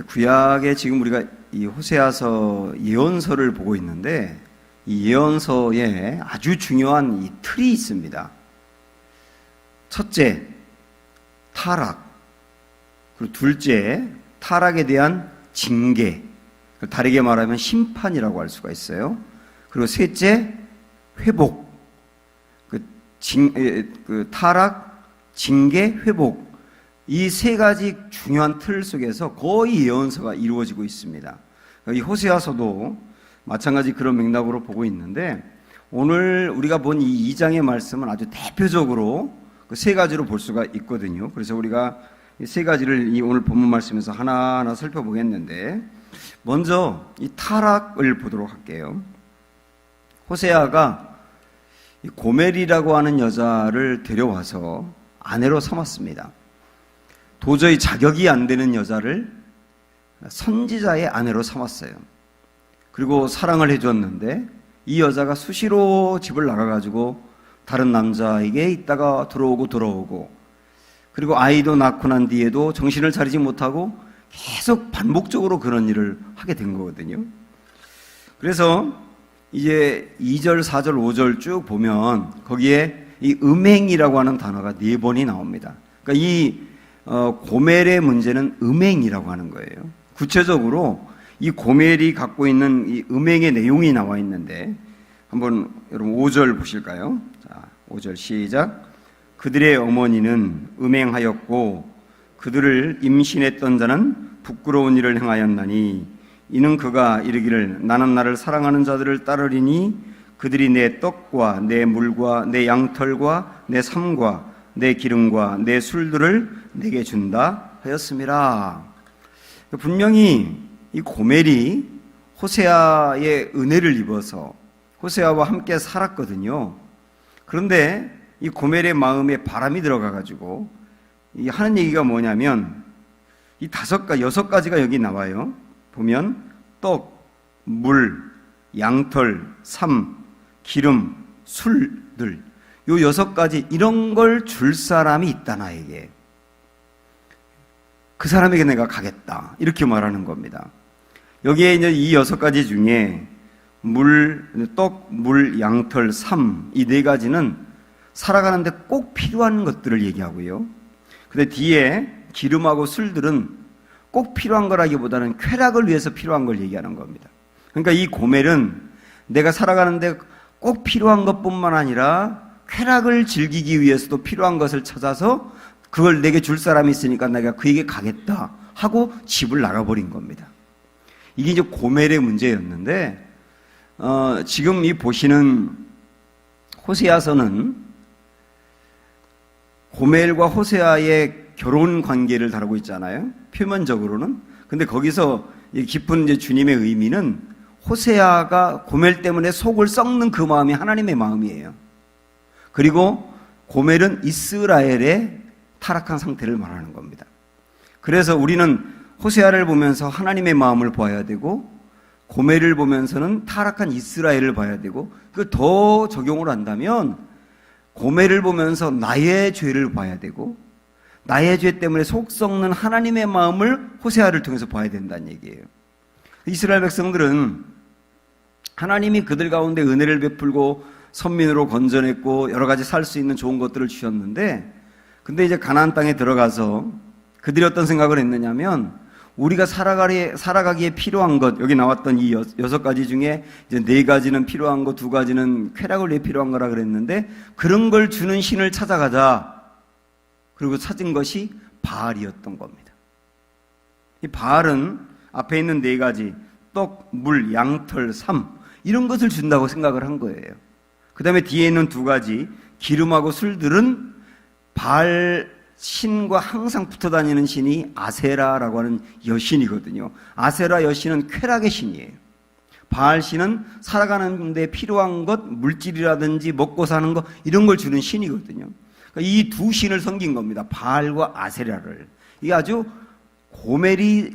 구약에 지금 우리가 이 호세아서 예언서를 보고 있는데, 이 예언서에 아주 중요한 이 틀이 있습니다. 첫째, 타락. 그리고 둘째, 타락에 대한 징계. 다르게 말하면 심판이라고 할 수가 있어요. 그리고 셋째, 회복. 타락, 징계, 회복. 이 세 가지 중요한 틀 속에서 거의 예언서가 이루어지고 있습니다. 이 호세아서도 마찬가지 그런 맥락으로 보고 있는데, 오늘 우리가 본 이 2장의 말씀은 아주 대표적으로 그 세 가지로 볼 수가 있거든요. 그래서 우리가 이 세 가지를 이 오늘 본문 말씀에서 하나하나 살펴보겠는데, 먼저 이 타락을 보도록 할게요. 호세아가 고멜이라고 하는 여자를 데려와서 아내로 삼았습니다. 도저히 자격이 안 되는 여자를 선지자의 아내로 삼았어요. 그리고 사랑을 해줬는데, 이 여자가 수시로 집을 나가가지고 다른 남자에게 있다가 들어오고 그리고 아이도 낳고 난 뒤에도 정신을 차리지 못하고 계속 반복적으로 그런 일을 하게 된 거거든요. 그래서 이제 2절, 4절, 5절 쭉 보면 거기에 이 음행이라고 하는 단어가 4번이 나옵니다. 그러니까 이 고멜의 문제는 음행이라고 하는 거예요. 구체적으로 이 고멜이 갖고 있는 이 음행의 내용이 나와 있는데, 한번 여러분 5절 보실까요? 자, 5절 시작. 그들의 어머니는 음행하였고 그들을 임신했던 자는 부끄러운 일을 행하였나니, 이는 그가 이르기를 나는 나를 사랑하는 자들을 따르리니 그들이 내 떡과 내 물과 내 양털과 내 삶과 내 기름과 내 술들을 내게 준다 하였습니다. 분명히 이 고멜이 호세아의 은혜를 입어서 호세아와 함께 살았거든요. 그런데 이 고멜의 마음에 바람이 들어가가지고 이 하는 얘기가 뭐냐면, 이 6가지가 여기 나와요. 보면 떡, 물, 양털, 삶, 기름, 술들, 요 6가지, 이런 걸 줄 사람이 있다 나에게. 그 사람에게 내가 가겠다, 이렇게 말하는 겁니다. 여기에 이제 이 6가지 중에 떡, 물, 양털, 삶, 이 4가지는 살아가는데 꼭 필요한 것들을 얘기하고요. 근데 뒤에 기름하고 술들은 꼭 필요한 거라기보다는 쾌락을 위해서 필요한 걸 얘기하는 겁니다. 그러니까 이 고멜은 내가 살아가는데 꼭 필요한 것뿐만 아니라 쾌락을 즐기기 위해서도 필요한 것을 찾아서 그걸 내게 줄 사람이 있으니까 내가 그에게 가겠다 하고 집을 나가버린 겁니다. 이게 이제 고멜의 문제였는데, 지금 이 보시는 호세아서는 고멜과 호세아의 결혼 관계를 다루고 있잖아요, 표면적으로는. 근데 거기서 깊은 이제 주님의 의미는 호세아가 고멜 때문에 속을 썩는 그 마음이 하나님의 마음이에요. 그리고 고멜은 이스라엘의 타락한 상태를 말하는 겁니다. 그래서 우리는 호세아를 보면서 하나님의 마음을 봐야 되고, 고멜을 보면서는 타락한 이스라엘을 봐야 되고, 그 더 적용을 한다면 고멜을 보면서 나의 죄를 봐야 되고, 나의 죄 때문에 속 썩는 하나님의 마음을 호세아를 통해서 봐야 된다는 얘기예요. 이스라엘 백성들은 하나님이 그들 가운데 은혜를 베풀고 선민으로 건져냈고 여러 가지 살 수 있는 좋은 것들을 주셨는데, 근데 이제 가나안 땅에 들어가서 그들이 어떤 생각을 했느냐면, 우리가 살아가기에 필요한 것, 여기 나왔던 이 6가지 중에 이제 4가지는 필요한 거, 2가지는 쾌락을 위해 필요한 거라 그랬는데, 그런 걸 주는 신을 찾아가자. 그리고 찾은 것이 바알이었던 겁니다. 이 바알은 앞에 있는 4가지, 떡, 물, 양털, 삶, 이런 것을 준다고 생각을 한 거예요. 그 다음에 뒤에 있는 2가지, 기름하고 술들은 바알 신과 항상 붙어 다니는 신이 아세라라고 하는 여신이거든요. 아세라 여신은 쾌락의 신이에요. 바알 신은 살아가는 데 필요한 것, 물질이라든지 먹고 사는 것, 이런 걸 주는 신이거든요. 그러니까 이 2 신을 섬긴 겁니다. 바알과 아세라를. 이게 아주 고멜이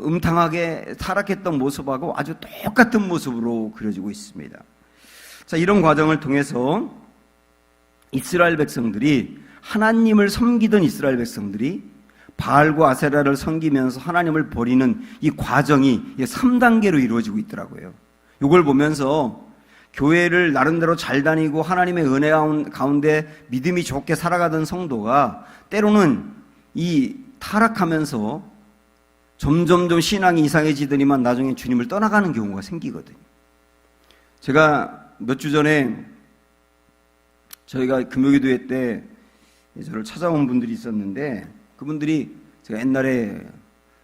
음탕하게 타락했던 모습하고 아주 똑같은 모습으로 그려지고 있습니다. 자, 이런 과정을 통해서 이스라엘 백성들이, 하나님을 섬기던 이스라엘 백성들이 바알과 아세라를 섬기면서 하나님을 버리는 이 과정이 3단계로 이루어지고 있더라고요. 이걸 보면서 교회를 나름대로 잘 다니고 하나님의 은혜 가운데 믿음이 좋게 살아가던 성도가 때로는 이 타락하면서 점점점 신앙이 이상해지더니만 나중에 주님을 떠나가는 경우가 생기거든요. 제가 몇 주 전에 저희가 금요기도회 때 저를 찾아온 분들이 있었는데, 그분들이 제가 옛날에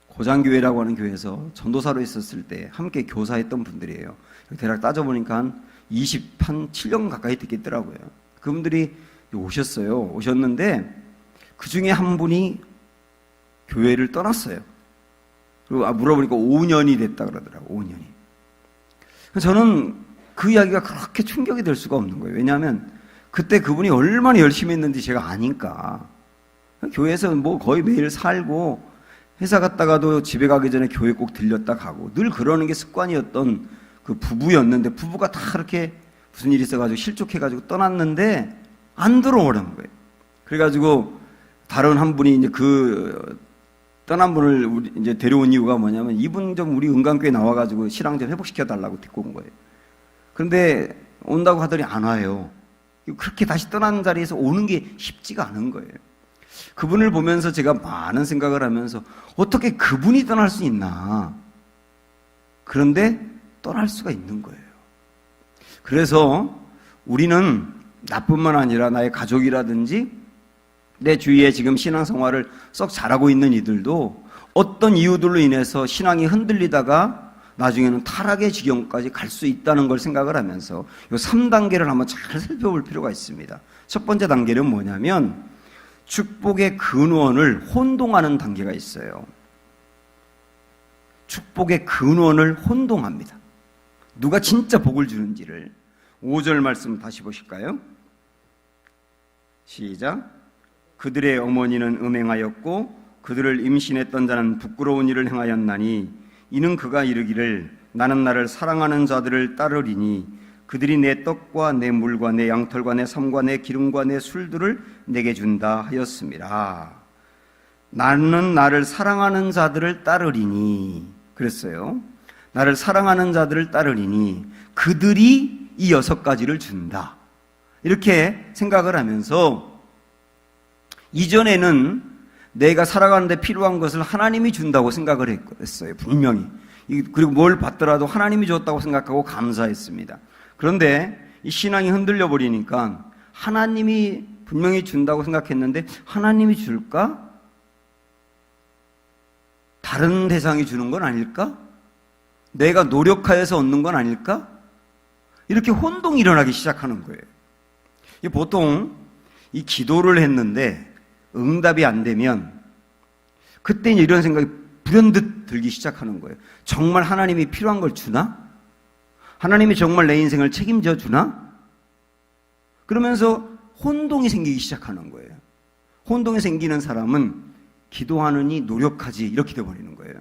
고장교회라고 하는 교회에서 전도사로 있었을 때 함께 교사했던 분들이에요. 대략 따져보니까 한 27년 가까이 됐겠더라고요. 그분들이 오셨어요. 오셨는데 그 중에 한 분이 교회를 떠났어요. 그리고 물어보니까 5년이 됐다 그러더라고요. 5년이. 저는 그 이야기가 그렇게 충격이 될 수가 없는 거예요. 왜냐하면 그때 그분이 얼마나 열심히 했는지 제가 아니까. 교회에서 뭐 거의 매일 살고 회사 갔다가도 집에 가기 전에 교회 꼭 들렸다 가고 늘 그러는 게 습관이었던 그 부부였는데, 부부가 다 그렇게 무슨 일이 있어가지고 실족해가지고 떠났는데 안 들어오라는 거예요. 그래가지고 다른 한 분이 이제 그 떠난 분을 이제 데려온 이유가 뭐냐면, 이분 좀 우리 은강교회 나와가지고 신앙 좀 회복시켜 달라고 데리고 온 거예요. 그런데 온다고 하더니 안 와요. 그렇게 다시 떠난 자리에서 오는 게 쉽지가 않은 거예요. 그분을 보면서 제가 많은 생각을 하면서 어떻게 그분이 떠날 수 있나. 그런데 떠날 수가 있는 거예요. 그래서 우리는 나뿐만 아니라 나의 가족이라든지 내 주위에 지금 신앙생활을 썩 잘하고 있는 이들도 어떤 이유들로 인해서 신앙이 흔들리다가 나중에는 타락의 지경까지 갈 수 있다는 걸 생각을 하면서 이 3단계를 한번 잘 살펴볼 필요가 있습니다. 첫 번째 단계는 뭐냐면 축복의 근원을 혼동하는 단계가 있어요. 축복의 근원을 혼동합니다. 누가 진짜 복을 주는지를. 5절 말씀 다시 보실까요? 시작. 그들의 어머니는 음행하였고 그들을 임신했던 자는 부끄러운 일을 행하였나니 이는 그가 이르기를 나는 나를 사랑하는 자들을 따르리니 그들이 내 떡과 내 물과 내 양털과 내 삶과 내 기름과 내 술들을 내게 준다 하였습니다. 나는 나를 사랑하는 자들을 따르리니 그랬어요. 나를 사랑하는 자들을 따르리니 그들이 이 6가지를 준다. 이렇게 생각을 하면서 이전에는 내가 살아가는데 필요한 것을 하나님이 준다고 생각을 했어요. 분명히. 그리고 뭘 받더라도 하나님이 줬다고 생각하고 감사했습니다. 그런데 이 신앙이 흔들려 버리니까 하나님이 분명히 준다고 생각했는데 하나님이 줄까? 다른 대상이 주는 건 아닐까? 내가 노력하여서 얻는 건 아닐까? 이렇게 혼동이 일어나기 시작하는 거예요. 보통 이 기도를 했는데 응답이 안 되면 그때 이런 생각이 불현듯 들기 시작하는 거예요. 정말 하나님이 필요한 걸 주나? 하나님이 정말 내 인생을 책임져 주나? 그러면서 혼동이 생기기 시작하는 거예요. 혼동이 생기는 사람은 기도하느니 노력하지 이렇게 돼버리는 거예요.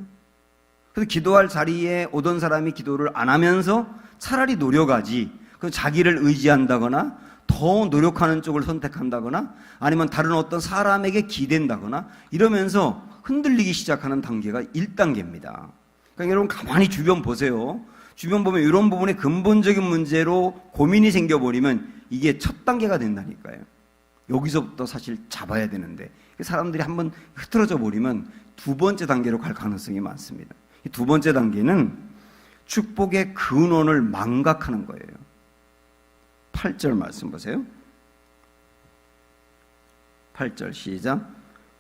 그래서 기도할 자리에 오던 사람이 기도를 안 하면서 차라리 노력하지, 그 자기를 의지한다거나 더 노력하는 쪽을 선택한다거나 아니면 다른 어떤 사람에게 기댄다거나 이러면서 흔들리기 시작하는 단계가 1단계입니다. 그러니까 여러분 가만히 주변 보세요. 주변 보면 이런 부분에 근본적인 문제로 고민이 생겨버리면 이게 첫 단계가 된다니까요. 여기서부터 사실 잡아야 되는데 사람들이 한번 흐트러져 버리면 두 번째 단계로 갈 가능성이 많습니다. 이 두 번째 단계는 축복의 근원을 망각하는 거예요. 8절 말씀 보세요. 8절 시작.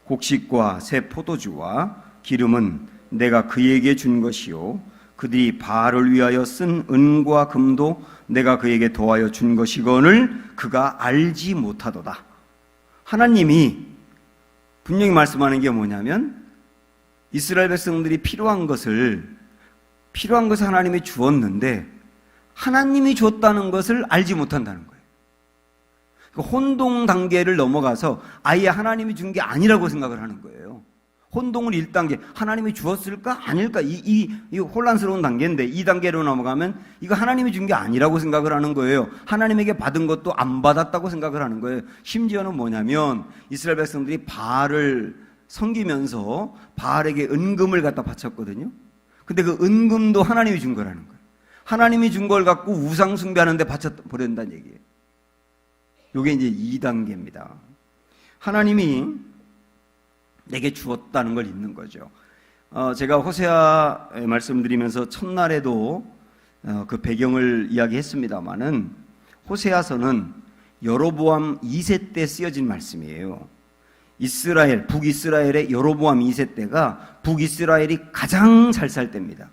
곡식과 새 포도주와 기름은 내가 그에게 준 것이요 그들이 바알을 위하여 쓴 은과 금도 내가 그에게 더하여 준 것이거늘 그가 알지 못하도다. 하나님이 분명히 말씀하는 게 뭐냐면 이스라엘 백성들이 필요한 것을 하나님이 주었는데 하나님이 줬다는 것을 알지 못한다는 거예요. 그러니까 혼동 단계를 넘어가서 아예 하나님이 준 게 아니라고 생각을 하는 거예요. 혼동을 1단계, 하나님이 주었을까? 아닐까? 이 혼란스러운 단계인데 2단계로 넘어가면 이거 하나님이 준 게 아니라고 생각을 하는 거예요. 하나님에게 받은 것도 안 받았다고 생각을 하는 거예요. 심지어는 뭐냐면 이스라엘 백성들이 바알을 섬기면서 바알에게 은금을 갖다 바쳤거든요. 근데 그 은금도 하나님이 준 거라는 거예요. 하나님이 준 걸 갖고 우상 숭배하는데 바쳐버린다는 얘기예요. 이게 이제 2단계입니다. 하나님이 내게 주었다는 걸 잊는 거죠. 제가 호세아 말씀드리면서 첫날에도 그 배경을 이야기했습니다마는 호세아서는 여로보암 2세 때 쓰여진 말씀이에요. 이스라엘, 북이스라엘의 여로보암 2세 때가 북이스라엘이 가장 잘 살 때입니다.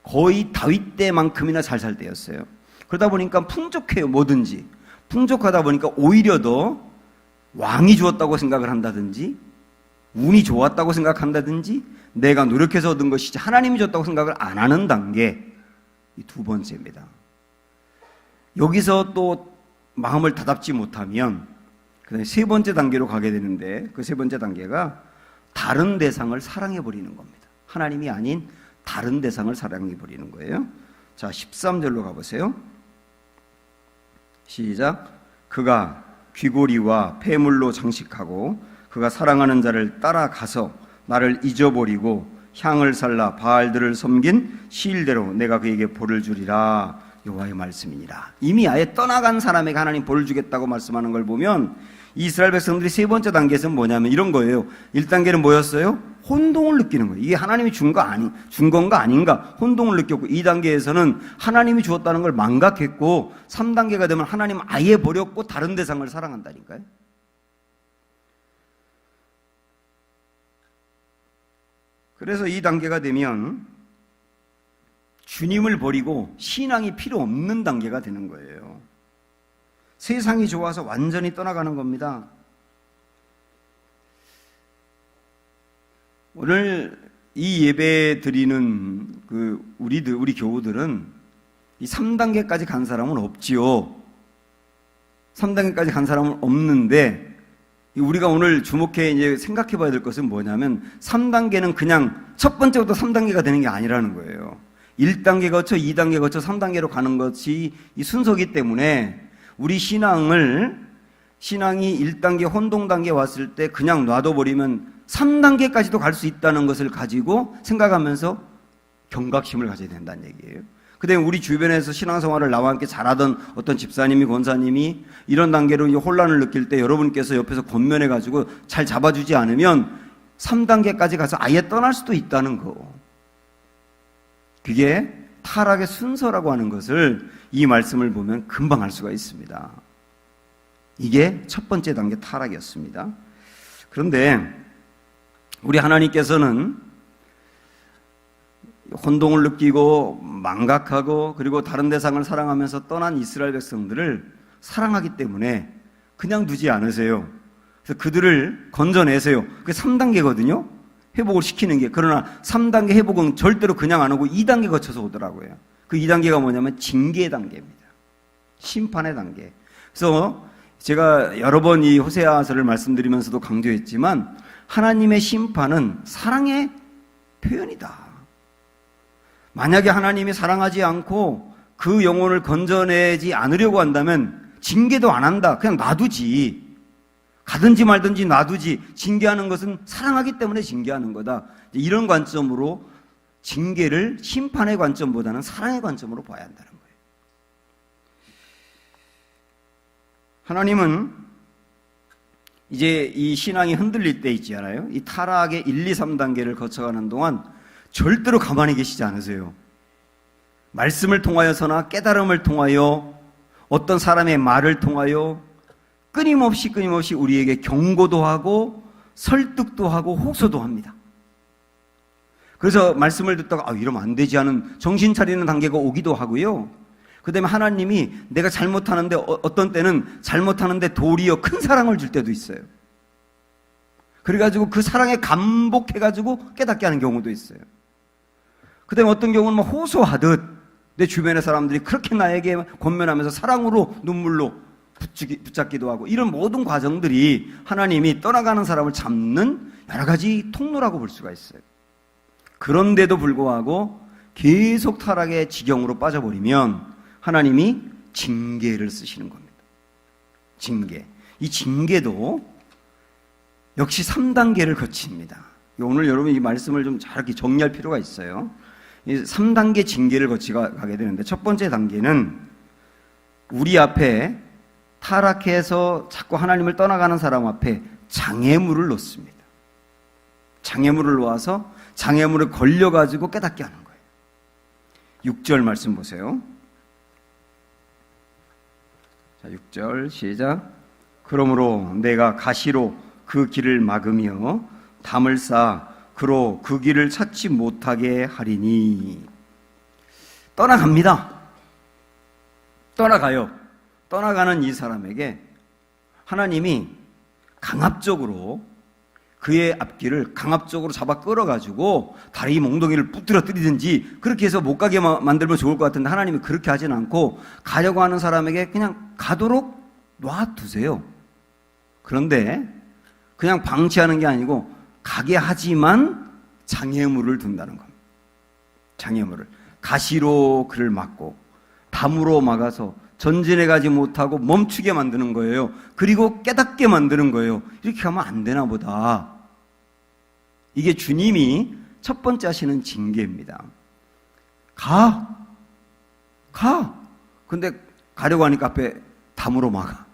거의 다윗 때만큼이나 잘 살 때였어요. 그러다 보니까 풍족해요, 뭐든지. 풍족하다 보니까 오히려 더 왕이 주었다고 생각을 한다든지, 운이 좋았다고 생각한다든지, 내가 노력해서 얻은 것이지 하나님이 줬다고 생각을 안 하는 단계, 이 두 번째입니다. 여기서 또 마음을 다잡지 못하면 그다음에 세 번째 단계로 가게 되는데, 그 세 번째 단계가 다른 대상을 사랑해버리는 겁니다. 하나님이 아닌 다른 대상을 사랑해버리는 거예요. 자, 13절로 가보세요. 시작. 그가 귀고리와 폐물로 장식하고 그가 사랑하는 자를 따라가서 나를 잊어버리고 향을 살라 바알들을 섬긴 시일대로 내가 그에게 벌을 주리라. 여호와의 말씀이니라. 이미 아예 떠나간 사람에게 하나님 벌을 주겠다고 말씀하는 걸 보면 이스라엘 백성들이 세 번째 단계에서는 뭐냐면 이런 거예요. 1단계는 뭐였어요? 혼동을 느끼는 거예요. 이게 하나님이 준 건가 아닌가 혼동을 느꼈고, 2단계에서는 하나님이 주었다는 걸 망각했고, 3단계가 되면 하나님 아예 버렸고 다른 대상을 사랑한다니까요. 그래서 2단계가 되면 주님을 버리고 신앙이 필요 없는 단계가 되는 거예요. 세상이 좋아서 완전히 떠나가는 겁니다. 오늘 이 예배 드리는 우리 교우들은 이 3단계까지 간 사람은 없지요. 3단계까지 간 사람은 없는데, 우리가 오늘 주목해 이제 생각해 봐야 될 것은 뭐냐면 3단계는 그냥 첫 번째부터 3단계가 되는 게 아니라는 거예요. 1단계 거쳐 2단계 거쳐 3단계로 가는 것이 이 순서기 때문에 우리 신앙이 1단계 혼동 단계에 왔을 때 그냥 놔둬버리면 3단계까지도 갈 수 있다는 것을 가지고 생각하면서 경각심을 가져야 된다는 얘기예요. 그 다음에 우리 주변에서 신앙생활을 나와 함께 잘하던 어떤 집사님이, 권사님이 이런 단계로 이제 혼란을 느낄 때 여러분께서 옆에서 권면해가지고 잘 잡아주지 않으면 3단계까지 가서 아예 떠날 수도 있다는 거. 그게 타락의 순서라고 하는 것을 이 말씀을 보면 금방 알 수가 있습니다. 이게 첫 번째 단계 타락이었습니다. 그런데 우리 하나님께서는 혼동을 느끼고 망각하고 그리고 다른 대상을 사랑하면서 떠난 이스라엘 백성들을 사랑하기 때문에 그냥 두지 않으세요. 그래서 그들을 건져내세요. 그게 3단계거든요. 회복을 시키는 게. 그러나 3단계 회복은 절대로 그냥 안 오고 2단계 거쳐서 오더라고요. 그 2단계가 뭐냐면 징계의 단계입니다. 심판의 단계. 그래서 제가 여러 번 이 호세아서를 말씀드리면서도 강조했지만 하나님의 심판은 사랑의 표현이다. 만약에 하나님이 사랑하지 않고 그 영혼을 건져내지 않으려고 한다면 징계도 안 한다. 그냥 놔두지. 가든지 말든지 놔두지. 징계하는 것은 사랑하기 때문에 징계하는 거다. 이런 관점으로 징계를 심판의 관점보다는 사랑의 관점으로 봐야 한다는 거예요. 하나님은 이제 이 신앙이 흔들릴 때 있지 않아요? 이 타락의 1, 2, 3단계를 거쳐가는 동안 절대로 가만히 계시지 않으세요. 말씀을 통하여서나 깨달음을 통하여 어떤 사람의 말을 통하여 끊임없이 우리에게 경고도 하고 설득도 하고 호소도 합니다. 그래서 말씀을 듣다가 이러면 안 되지 하는 정신 차리는 단계가 오기도 하고요. 그 다음에 하나님이 내가 잘못하는데 어떤 때는 잘못하는데 도리어 큰 사랑을 줄 때도 있어요. 그래가지고 그 사랑에 감복해가지고 깨닫게 하는 경우도 있어요. 그 다음에 어떤 경우는 막 호소하듯 내 주변의 사람들이 그렇게 나에게 권면하면서 사랑으로 눈물로 붙잡기도 하고, 이런 모든 과정들이 하나님이 떠나가는 사람을 잡는 여러 가지 통로라고 볼 수가 있어요. 그런데도 불구하고 계속 타락의 지경으로 빠져버리면 하나님이 징계를 쓰시는 겁니다. 징계. 이 징계도 역시 3단계를 거칩니다. 오늘 여러분 이 말씀을 좀 잘 이렇게 정리할 필요가 있어요. 이 3단계 징계를 거치게 되는데, 첫 번째 단계는 우리 앞에 타락해서 자꾸 하나님을 떠나가는 사람 앞에 장애물을 놓습니다. 장애물을 놓아서 장애물에 걸려가지고 깨닫게 하는 거예요. 6절 말씀 보세요. 자, 6절 시작. 그러므로 내가 가시로 그 길을 막으며 담을 쌓아 그로 그 길을 찾지 못하게 하리니. 떠나갑니다. 떠나가요. 떠나가는 이 사람에게 하나님이 강압적으로 그의 앞길을 강압적으로 잡아 끌어가지고 다리 몽둥이를 부러뜨리든지 그렇게 해서 못 가게 만들면 좋을 것 같은데, 하나님이 그렇게 하진 않고 가려고 하는 사람에게 그냥 가도록 놔두세요. 그런데 그냥 방치하는 게 아니고 가게 하지만 장애물을 둔다는 겁니다. 장애물을. 가시로 그를 막고 담으로 막아서 전진해 가지 못하고 멈추게 만드는 거예요. 그리고 깨닫게 만드는 거예요. 이렇게 하면 안 되나 보다. 이게 주님이 첫 번째 하시는 징계입니다. 가. 근데 가려고 하니까 앞에 담으로 막아.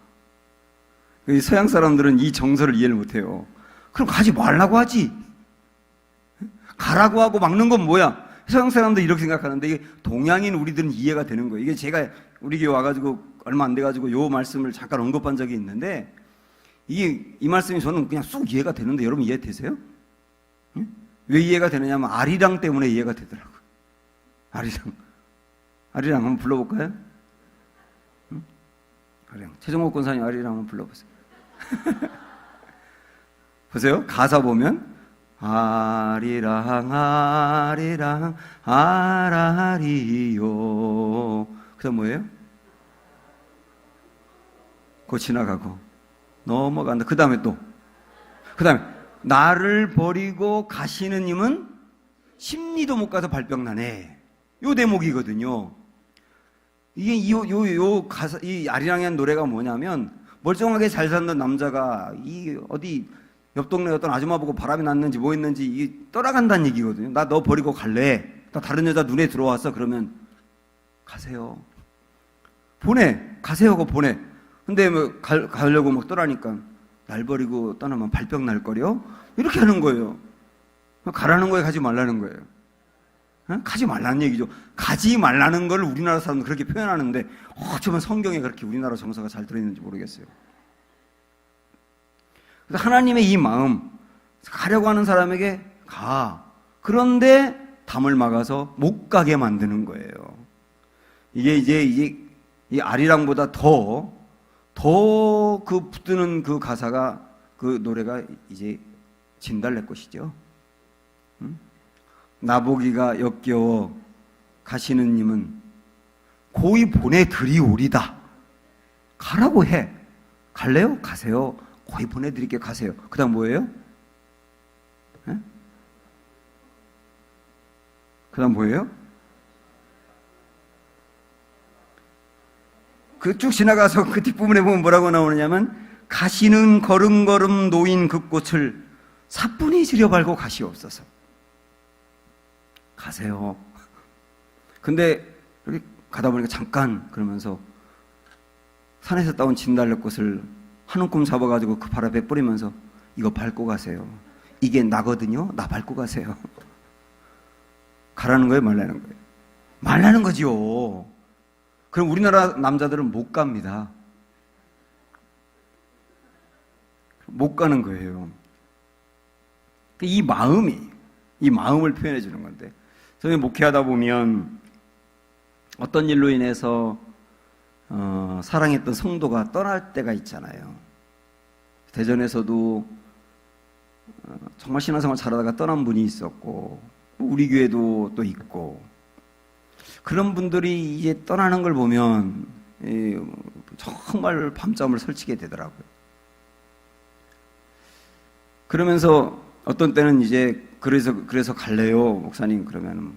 서양 사람들은 이 정서를 이해를 못해요. 그럼 가지 말라고 하지. 가라고 하고 막는 건 뭐야? 서양 사람들 이렇게 생각하는데, 이게 동양인 우리들은 이해가 되는 거예요. 이게 제가 우리 교회 와가지고 얼마 안 돼가지고 요 말씀을 잠깐 언급한 적이 있는데, 이 말씀이 저는 그냥 쑥 이해가 되는데, 여러분 이해되세요? 응? 왜 이해가 되느냐면 아리랑 때문에 이해가 되더라고요. 아리랑 한번 불러볼까요? 응? 아리랑. 최종목 권사님 아리랑 한번 불러보세요. 보세요. 가사 보면 아리랑 아리랑 아라리요. 그 다음 뭐예요? 곧 지나가고 넘어간다. 그 다음에 나를 버리고 가시는 님은 십리도 못 가서 발병나네. 요 대목이거든요. 이게 요 가사, 이 아리랑이라는 노래가 뭐냐면, 멀쩡하게 잘 사는 남자가 어디 옆 동네 어떤 아줌마 보고 바람이 났는지 뭐 했는지 떠나간다는 얘기거든요. 나 너 버리고 갈래. 나 다른 여자 눈에 들어왔어. 그러면 가세요. 가세요. 보내. 근데 뭐 가려고 막 떠나니까 날 버리고 떠나면 발병 날 거려? 이렇게 하는 거예요. 가라는 거예요? 가지 말라는 거예요? 가지 말라는 얘기죠. 가지 말라는 걸 우리나라 사람은 그렇게 표현하는데, 어쩌면 성경에 그렇게 우리나라 정서가 잘 들어있는지 모르겠어요. 그래서 하나님의 이 마음, 가려고 하는 사람에게 가. 그런데 담을 막아서 못 가게 만드는 거예요. 이게 이 아리랑보다 더 그 붙드는 그 가사가, 그 노래가 이제 진달래 꽃이죠. 나보기가 역겨워 가시는 님은 고이 보내드리오리다. 가라고 해. 갈래요? 가세요. 고이 보내드릴게. 가세요. 그 다음 뭐예요? 그 다음 뭐예요? 그 쭉 지나가서 그 뒷부분에 보면 뭐라고 나오느냐면, 가시는 걸음걸음 놓인 그 꽃을 사뿐히 들여밟고 가시옵소서. 가세요. 근데 여기 가다 보니까 잠깐 그러면서 산에서 따온 진달래꽃을 한 움큼 잡아가지고 그 발 앞에 뿌리면서 이거 밟고 가세요. 이게 나거든요. 나 밟고 가세요. 가라는 거예요? 말라는 거예요? 말라는 거지요. 그럼 우리나라 남자들은 못 갑니다. 못 가는 거예요. 이 마음을 표현해 주는 건데, 저희 목회하다 보면 어떤 일로 인해서 사랑했던 성도가 떠날 때가 있잖아요. 대전에서도 정말 신앙생활 잘하다가 떠난 분이 있었고, 우리 교회도 또 있고, 그런 분들이 이제 떠나는 걸 보면 정말 밤잠을 설치게 되더라고요. 그러면서 어떤 때는 이제 그래서 갈래요, 목사님. 그러면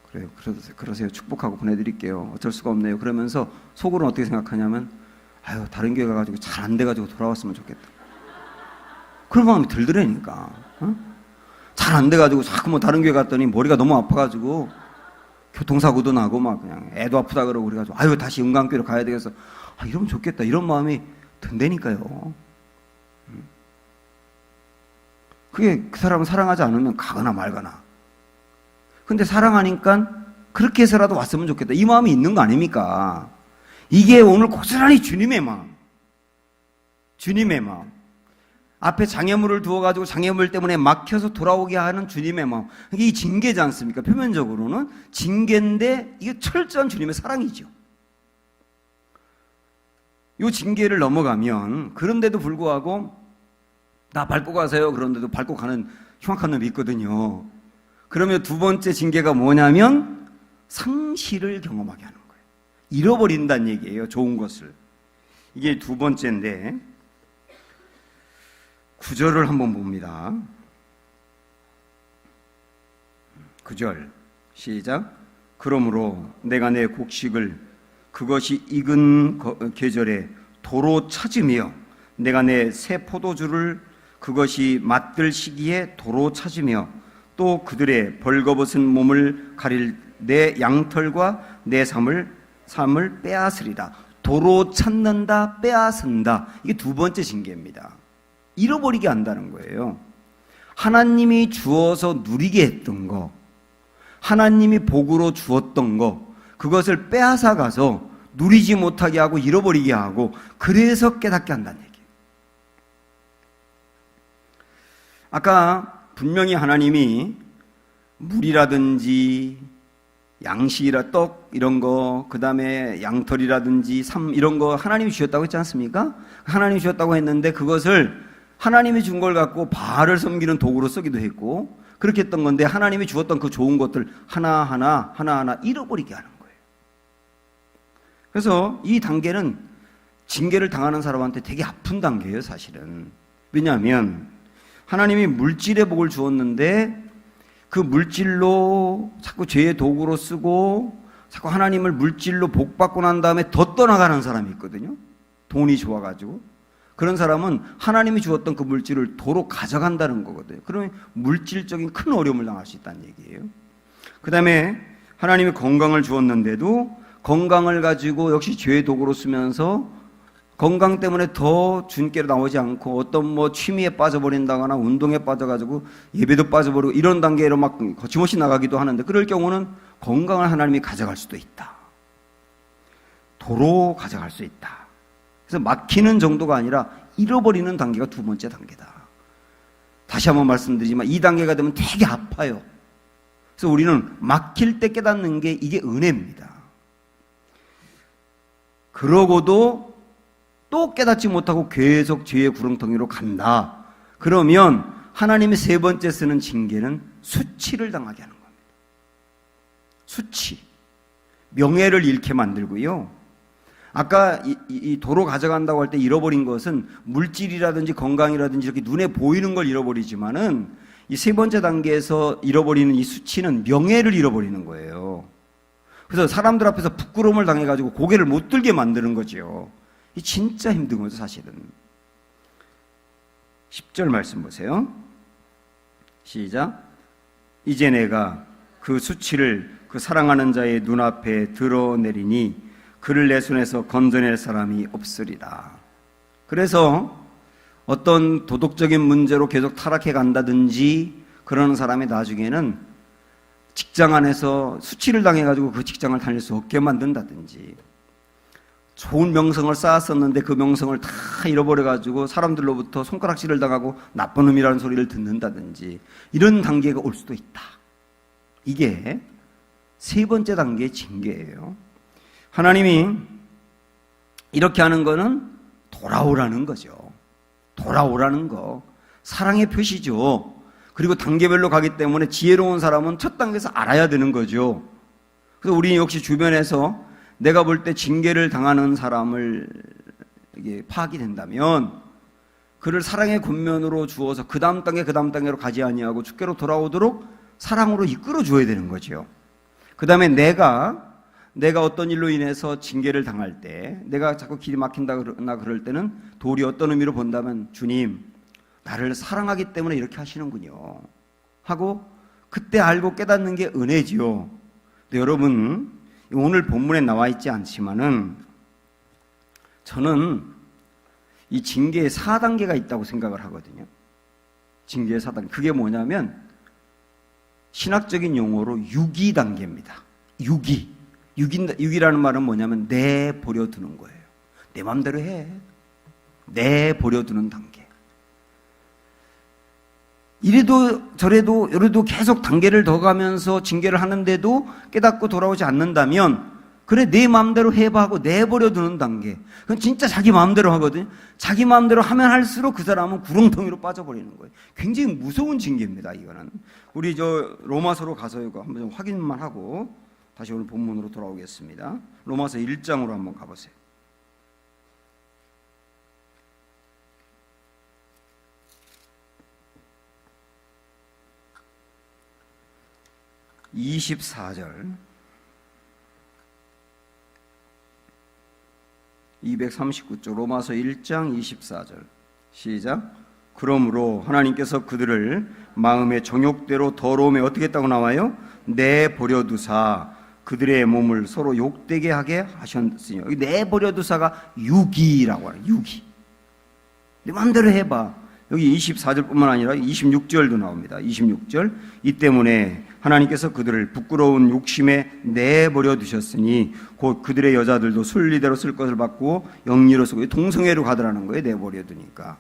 그래요. 그러세요. 축복하고 보내드릴게요. 어쩔 수가 없네요. 그러면서 속으로는 어떻게 생각하냐면, 아유, 다른 교회 가가지고 잘 안 돼가지고 돌아왔으면 좋겠다. 그런 마음이 들더라니까. 잘 안 돼가지고 자꾸 뭐 다른 교회 갔더니 머리가 너무 아파가지고 교통사고도 나고 막 그냥 애도 아프다 그러고 그래가지고 아유 다시 은강교회로 가야 되겠어. 아, 이러면 좋겠다. 이런 마음이 든다니까요. 그게 그 사람을 사랑하지 않으면 가거나 말거나. 근데 사랑하니까 그렇게 해서라도 왔으면 좋겠다. 이 마음이 있는 거 아닙니까? 이게 오늘 고스란히 주님의 마음. 주님의 마음. 앞에 장애물을 두어가지고 장애물 때문에 막혀서 돌아오게 하는 주님의 마음. 이게 이 징계지 않습니까? 표면적으로는 징계인데 이게 철저한 주님의 사랑이죠. 이 징계를 넘어가면 그런데도 불구하고 나 밟고 가세요. 그런데도 밟고 가는 흉악한 놈이 있거든요. 그러면 두 번째 징계가 뭐냐면 상실을 경험하게 하는 거예요. 잃어버린다는 얘기예요. 좋은 것을. 이게 두 번째인데 9절을 한번 봅니다. 9절 시작. 그러므로 내가 내 곡식을 그것이 익은 계절에 도로 찾으며 내가 내 새 포도주를 그것이 맛들 시기에 도로 찾으며 또 그들의 벌거벗은 몸을 가릴 내 양털과 내 삶을 빼앗으리라. 도로 찾는다, 빼앗은다. 이게 두 번째 징계입니다. 잃어버리게 한다는 거예요. 하나님이 주어서 누리게 했던 거, 하나님이 복으로 주었던 거, 그것을 빼앗아 가서 누리지 못하게 하고 잃어버리게 하고 그래서 깨닫게 한다는 얘기예요. 아까 분명히 하나님이 물이라든지 양식이라 떡 이런 거, 그 다음에 양털이라든지 삶 이런 거 하나님이 주셨다고 했지 않습니까? 하나님이 주셨다고 했는데 그것을 하나님이 준 걸 갖고 바알을 섬기는 도구로 쓰기도 했고 그렇게 했던 건데 하나님이 주었던 그 좋은 것들 하나하나 잃어버리게 하는 거예요. 그래서 이 단계는 징계를 당하는 사람한테 되게 아픈 단계예요, 사실은. 왜냐하면 하나님이 물질의 복을 주었는데 그 물질로 자꾸 죄의 도구로 쓰고 자꾸 하나님을 물질로 복 받고 난 다음에 더 떠나가는 사람이 있거든요. 돈이 좋아가지고. 그런 사람은 하나님이 주었던 그 물질을 도로 가져간다는 거거든요. 그러면 물질적인 큰 어려움을 당할 수 있다는 얘기예요. 그 다음에 하나님이 건강을 주었는데도 건강을 가지고 역시 죄의 도구로 쓰면서 건강 때문에 더 주님께로 나오지 않고 어떤 뭐 취미에 빠져버린다거나 운동에 빠져가지고 예배도 빠져버리고 이런 단계로 막 거침없이 나가기도 하는데 그럴 경우는 건강을 하나님이 가져갈 수도 있다. 도로 가져갈 수 있다. 그래서 막히는 정도가 아니라 잃어버리는 단계가 두 번째 단계다. 다시 한번 말씀드리지만 이 단계가 되면 되게 아파요. 그래서 우리는 막힐 때 깨닫는 게 이게 은혜입니다. 그러고도 또 깨닫지 못하고 계속 죄의 구렁텅이로 간다. 그러면 하나님이 세 번째 쓰는 징계는 수치를 당하게 하는 겁니다. 수치. 명예를 잃게 만들고요. 아까 이 도로 가져간다고 할 때 잃어버린 것은 물질이라든지 건강이라든지 이렇게 눈에 보이는 걸 잃어버리지만은 이 세 번째 단계에서 잃어버리는 이 수치는 명예를 잃어버리는 거예요. 그래서 사람들 앞에서 부끄러움을 당해가지고 고개를 못 들게 만드는 거죠. 이 진짜 힘든 거죠, 사실은. 10절 말씀 보세요. 시작. 이제 내가 그 수치를 그 사랑하는 자의 눈앞에 드러내리니 그를 내 손에서 건져낼 사람이 없으리라. 그래서 어떤 도덕적인 문제로 계속 타락해 간다든지 그러는 사람이 나중에는 직장 안에서 수치를 당해가지고 그 직장을 다닐 수 없게 만든다든지 좋은 명성을 쌓았었는데 그 명성을 다 잃어버려가지고 사람들로부터 손가락질을 당하고 나쁜 놈이라는 소리를 듣는다든지 이런 단계가 올 수도 있다. 이게 세 번째 단계의 징계예요. 하나님이 이렇게 하는 거는 돌아오라는 거죠. 돌아오라는 거. 사랑의 표시죠. 그리고 단계별로 가기 때문에 지혜로운 사람은 첫 단계에서 알아야 되는 거죠. 그래서 우리 역시 주변에서 내가 볼 때 징계를 당하는 사람을 이게 파악이 된다면 그를 사랑의 권면으로 주어서 그 다음 단계로 가지 아니하고 주께로 돌아오도록 사랑으로 이끌어 줘야 되는 거죠. 그 다음에 내가 어떤 일로 인해서 징계를 당할 때 내가 자꾸 길이 막힌다거나 그럴 때는 도리 어떤 의미로 본다면 주님 나를 사랑하기 때문에 이렇게 하시는군요 하고 그때 알고 깨닫는 게 은혜지요. 근데 여러분, 오늘 본문에 나와 있지 않지만은 저는 이 징계의 4단계가 있다고 생각을 하거든요. 징계의 4단계. 그게 뭐냐면 신학적인 용어로 유기단계입니다. 유기라는 말은 뭐냐면 내버려 두는 거예요. 내 마음대로 해. 내버려 두는 단계. 이래도 저래도 이래도 계속 단계를 더 가면서 징계를 하는데도 깨닫고 돌아오지 않는다면 그래 내 마음대로 해봐 하고 내버려 두는 단계. 그건 진짜 자기 마음대로 하거든요. 자기 마음대로 하면 할수록 그 사람은 구렁텅이로 빠져버리는 거예요. 굉장히 무서운 징계입니다. 이거는. 우리 로마서로 가서 이거 한번 확인만 하고 다시 오늘 본문으로 돌아오겠습니다. 로마서 1장으로 한번 가보세요. (24절) 239쪽 로마서 1장 24절 시작. 그러므로 하나님께서 그들을 마음의 정욕대로 더러움에 어떻게 했다고 나와요? 내버려 두사 그들의 몸을 서로 욕되게 하게 하셨으니, 여기 내버려 두사가 유기라고 하는 유기. 내 마음대로 해봐. 여기 24절뿐만 아니라 26절도 나옵니다. 26절. 이 때문에 하나님께서 그들을 부끄러운 욕심에 내버려 두셨으니 곧 그들의 여자들도 순리대로 쓸 것을 받고 영리로 쓰고 동성애로 가더라는 거예요. 내버려 두니까.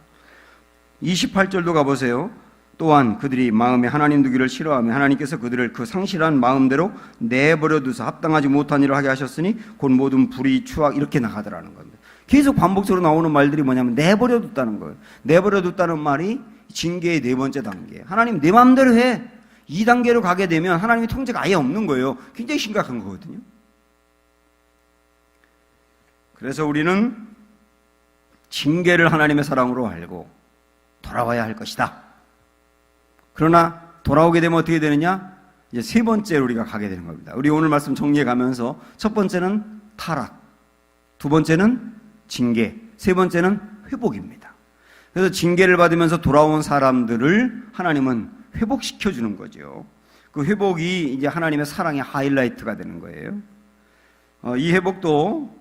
28절도 가보세요. 또한 그들이 마음에 하나님 두기를 싫어하며 하나님께서 그들을 그 상실한 마음대로 내버려 두사 합당하지 못한 일을 하게 하셨으니 곧 모든 불의 추악 이렇게 나가더라는 겁니다. 계속 반복적으로 나오는 말들이 뭐냐면 내버려 뒀다는 거예요. 내버려 뒀다는 말이 징계의 네 번째 단계. 하나님 내 마음대로 해. 2단계로 가게 되면 하나님의 통제가 아예 없는 거예요. 굉장히 심각한 거거든요. 그래서 우리는 징계를 하나님의 사랑으로 알고 돌아와야 할 것이다. 그러나 돌아오게 되면 어떻게 되느냐? 이제 세 번째로 우리가 가게 되는 겁니다. 우리 오늘 말씀 정리해 가면서 첫 번째는 타락, 두 번째는 징계, 세 번째는 회복입니다. 그래서 징계를 받으면서 돌아온 사람들을 하나님은 회복시켜 주는 거죠. 그 회복이 이제 하나님의 사랑의 하이라이트가 되는 거예요. 이 회복도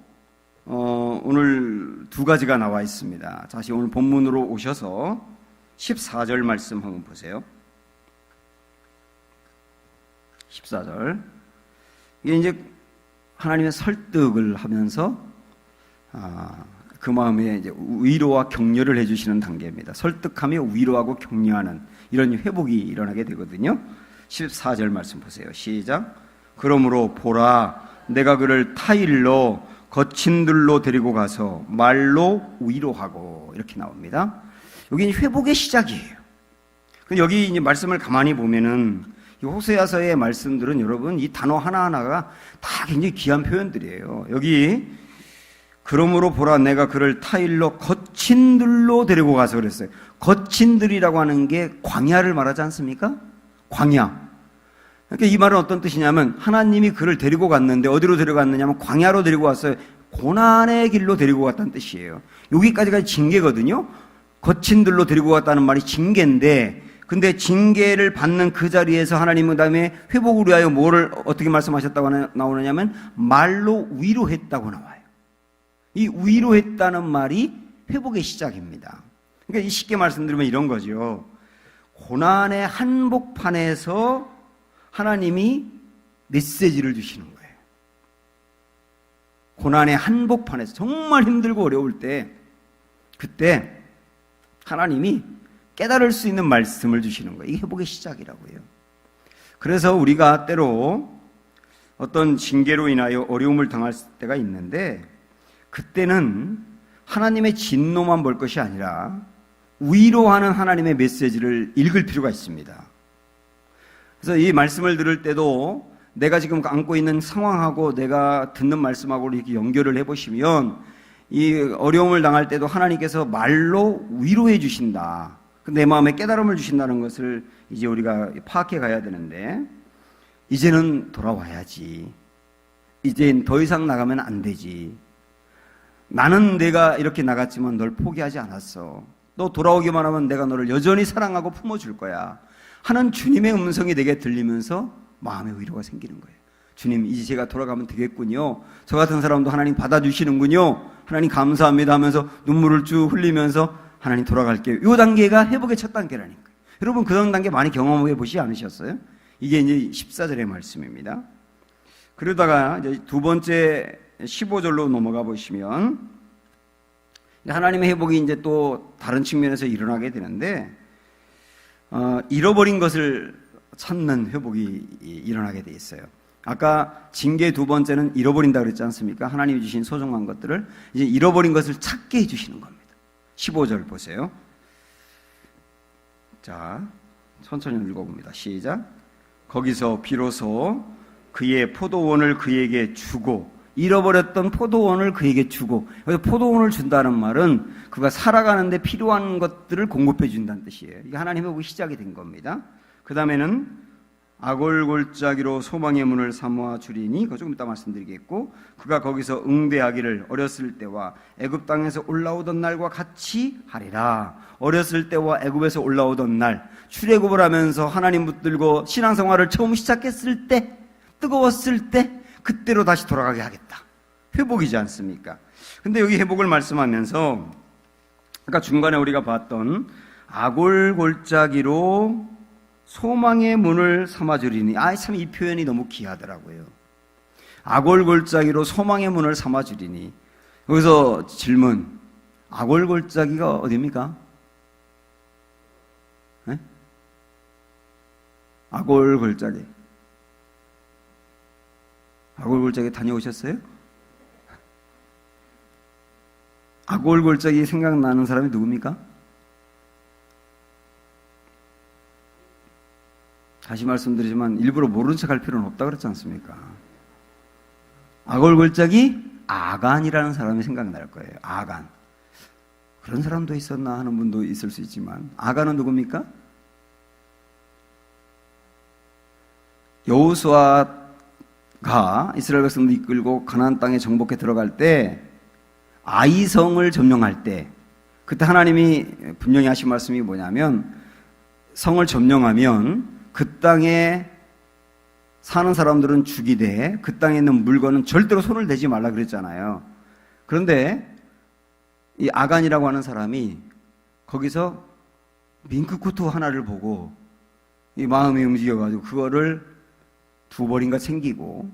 오늘 두 가지가 나와 있습니다. 다시 오늘 본문으로 오셔서 14절 말씀 한번 보세요. 14절. 이게 이제 하나님의 설득을 하면서 그 마음에 이제 위로와 격려를 해주시는 단계입니다. 설득하며 위로하고 격려하는 이런 회복이 일어나게 되거든요. 14절 말씀 보세요. 시작. 그러므로 보라, 내가 그를 타일로 거친 들로 데리고 가서 말로 위로하고 이렇게 나옵니다. 여기 회복의 시작이에요. 여기 이제 말씀을 가만히 보면은 이 호세아서의 말씀들은 여러분 이 단어 하나하나가 다 굉장히 귀한 표현들이에요. 여기 그러므로 보라 내가 그를 타일로 거친 들로 데리고 가서 그랬어요. 거친 들이라고 하는 게 광야를 말하지 않습니까? 광야. 그러니까 이 말은 어떤 뜻이냐면 하나님이 그를 데리고 갔는데 어디로 데려갔느냐면 광야로 데리고 왔어요. 고난의 길로 데리고 갔다는 뜻이에요. 여기까지가 징계거든요. 거친 들로 데리고 갔다는 말이 징계인데, 근데 징계를 받는 그 자리에서 하나님은 그다음에 회복을 위하여 뭐를 어떻게 말씀하셨다고 나오느냐면 말로 위로했다고 나와요. 이 위로했다는 말이 회복의 시작입니다. 그러니까 쉽게 말씀드리면 이런 거죠. 고난의 한복판에서 하나님이 메시지를 주시는 거예요. 고난의 한복판에서 정말 힘들고 어려울 때, 그때 하나님이 깨달을 수 있는 말씀을 주시는 거예요. 이게 회복의 시작이라고 해요. 그래서 우리가 때로 어떤 징계로 인하여 어려움을 당할 때가 있는데, 그때는 하나님의 진노만 볼 것이 아니라 위로하는 하나님의 메시지를 읽을 필요가 있습니다. 그래서 이 말씀을 들을 때도 내가 지금 안고 있는 상황하고 내가 듣는 말씀하고 이렇게 연결을 해보시면 이 어려움을 당할 때도 하나님께서 말로 위로해 주신다. 내 마음에 깨달음을 주신다는 것을 이제 우리가 파악해 가야 되는데, 이제는 돌아와야지. 이젠 더 이상 나가면 안 되지. 나는 내가 이렇게 나갔지만 널 포기하지 않았어. 너 돌아오기만 하면 내가 너를 여전히 사랑하고 품어줄 거야 하는 주님의 음성이 내게 들리면서 마음의 위로가 생기는 거예요. 주님, 이제 제가 돌아가면 되겠군요. 저 같은 사람도 하나님 받아주시는군요. 하나님 감사합니다 하면서 눈물을 쭉 흘리면서 하나님 돌아갈게요. 이 단계가 회복의 첫 단계라니까요. 여러분 그런 단계 많이 경험해 보시지 않으셨어요? 이게 이제 14절의 말씀입니다. 그러다가 이제 두 번째 15절로 넘어가 보시면 하나님의 회복이 이제 또 다른 측면에서 일어나게 되는데 잃어버린 것을 찾는 회복이 일어나게 돼 있어요. 아까 징계 두 번째는 잃어버린다 그랬지 않습니까? 하나님이 주신 소중한 것들을 이제 잃어버린 것을 찾게 해주시는 겁니다. 15절 보세요. 자, 천천히 읽어봅니다. 시작. 거기서 비로소 그의 포도원을 그에게 주고, 잃어버렸던 포도원을 그에게 주고, 여기서 포도원을 준다는 말은 그가 살아가는데 필요한 것들을 공급해 준다는 뜻이에요. 이게 하나님의 복이 시작이 된 겁니다. 그 다음에는 아골골짜기로 소망의 문을 삼아 주리니, 그거 조금 이따 말씀드리겠고, 그가 거기서 응대하기를 어렸을 때와 애굽 땅에서 올라오던 날과 같이 하리라. 어렸을 때와 애굽에서 올라오던 날, 출애굽을 하면서 하나님 붙들고 신앙생활을 처음 시작했을 때, 뜨거웠을 때 그때로 다시 돌아가게 하겠다. 회복이지 않습니까? 근데 여기 회복을 말씀하면서 아까 중간에 우리가 봤던 아골골짜기로 소망의 문을 삼아주리니, 참 이 표현이 너무 귀하더라고요. 아골골짜기로 소망의 문을 삼아주리니. 여기서 질문, 아골골짜기가 어디입니까? 네? 아골골짜기 다녀오셨어요? 아골골짜기 생각나는 사람이 누굽니까? 다시 말씀드리지만 일부러 모르는 척 할 필요는 없다 그랬지 않습니까? 아골골짜기 아간이라는 사람이 생각날 거예요. 아간. 그런 사람도 있었나 하는 분도 있을 수 있지만, 아간은 누굽니까? 여호수아가 이스라엘 백성들 이끌고 가나안 땅에 정복해 들어갈 때, 아이성을 점령할 때, 그때 하나님이 분명히 하신 말씀이 뭐냐면, 성을 점령하면 그 땅에 사는 사람들은 죽이되 그 땅에 있는 물건은 절대로 손을 대지 말라 그랬잖아요. 그런데 이 아간이라고 하는 사람이 거기서 밍크코트 하나를 보고 이 마음이 움직여가지고 그거를 두 벌인가 챙기고,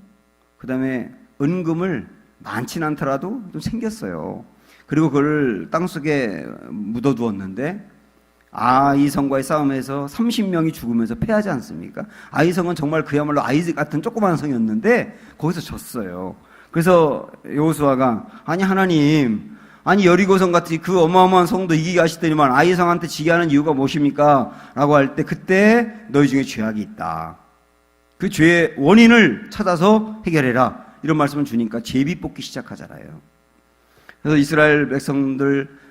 그 다음에 은금을 많지는 않더라도 좀 챙겼어요. 그리고 그걸 땅속에 묻어두었는데 아이성과의 싸움에서 30명이 죽으면서 패하지 않습니까? 아이성은 정말 그야말로 아이 같은 조그마한 성이었는데 거기서 졌어요. 그래서 여호수아가, 아니 하나님, 아니 여리고성 같은 그 어마어마한 성도 이기게 하시더니만 아이성한테 지게 하는 이유가 무엇입니까? 라고 할 때, 그때 너희 중에 죄악이 있다. 그 죄의 원인을 찾아서 해결해라. 이런 말씀을 주니까 제비 뽑기 시작하잖아요. 그래서 이스라엘 백성들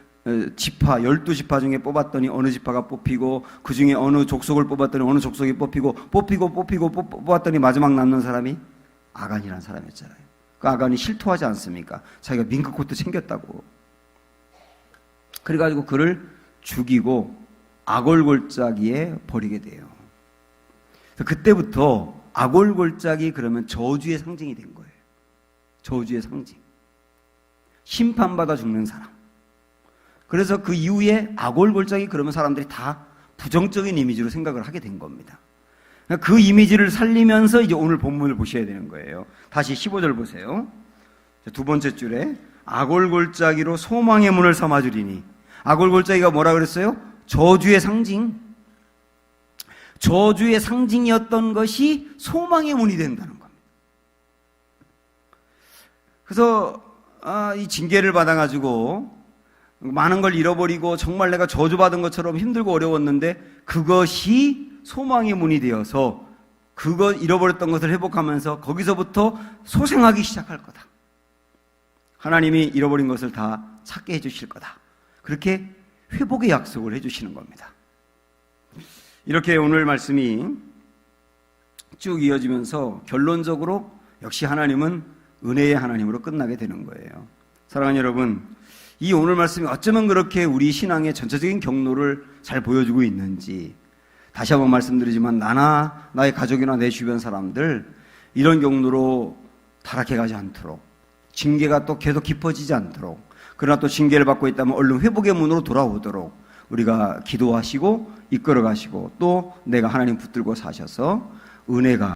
지파, 12지파 중에 뽑았더니 어느 지파가 뽑히고, 그 중에 어느 족속을 뽑았더니 어느 족속이 뽑았더니 마지막 남는 사람이 아간이라는 사람이었잖아요. 그 아간이 실토하지 않습니까? 자기가 밍크코트 챙겼다고. 그래가지고 그를 죽이고 아골골짜기에 버리게 돼요. 그때부터 아골골짜기 그러면 저주의 상징이 된 거예요. 저주의 상징. 심판받아 죽는 사람. 그래서 그 이후에 아골골짜기 그러면 사람들이 다 부정적인 이미지로 생각을 하게 된 겁니다. 그 이미지를 살리면서 이제 오늘 본문을 보셔야 되는 거예요. 다시 15절 보세요. 두 번째 줄에 아골골짜기로 소망의 문을 삼아주리니. 아골골짜기가 뭐라 그랬어요? 저주의 상징. 저주의 상징이었던 것이 소망의 문이 된다는 겁니다. 그래서 이 징계를 받아가지고 많은 걸 잃어버리고 정말 내가 저주받은 것처럼 힘들고 어려웠는데, 그것이 소망의 문이 되어서 그거 잃어버렸던 것을 회복하면서 거기서부터 소생하기 시작할 거다. 하나님이 잃어버린 것을 다 찾게 해주실 거다. 그렇게 회복의 약속을 해주시는 겁니다. 이렇게 오늘 말씀이 쭉 이어지면서 결론적으로 역시 하나님은 은혜의 하나님으로 끝나게 되는 거예요. 사랑하는 여러분, 이 오늘 말씀이 어쩌면 그렇게 우리 신앙의 전체적인 경로를 잘 보여주고 있는지, 다시 한번 말씀드리지만 나나 나의 가족이나 내 주변 사람들 이런 경로로 타락해 가지 않도록, 징계가 또 계속 깊어지지 않도록, 그러나 또 징계를 받고 있다면 얼른 회복의 문으로 돌아오도록 우리가 기도하시고 이끌어 가시고, 또 내가 하나님 붙들고 사셔서 은혜가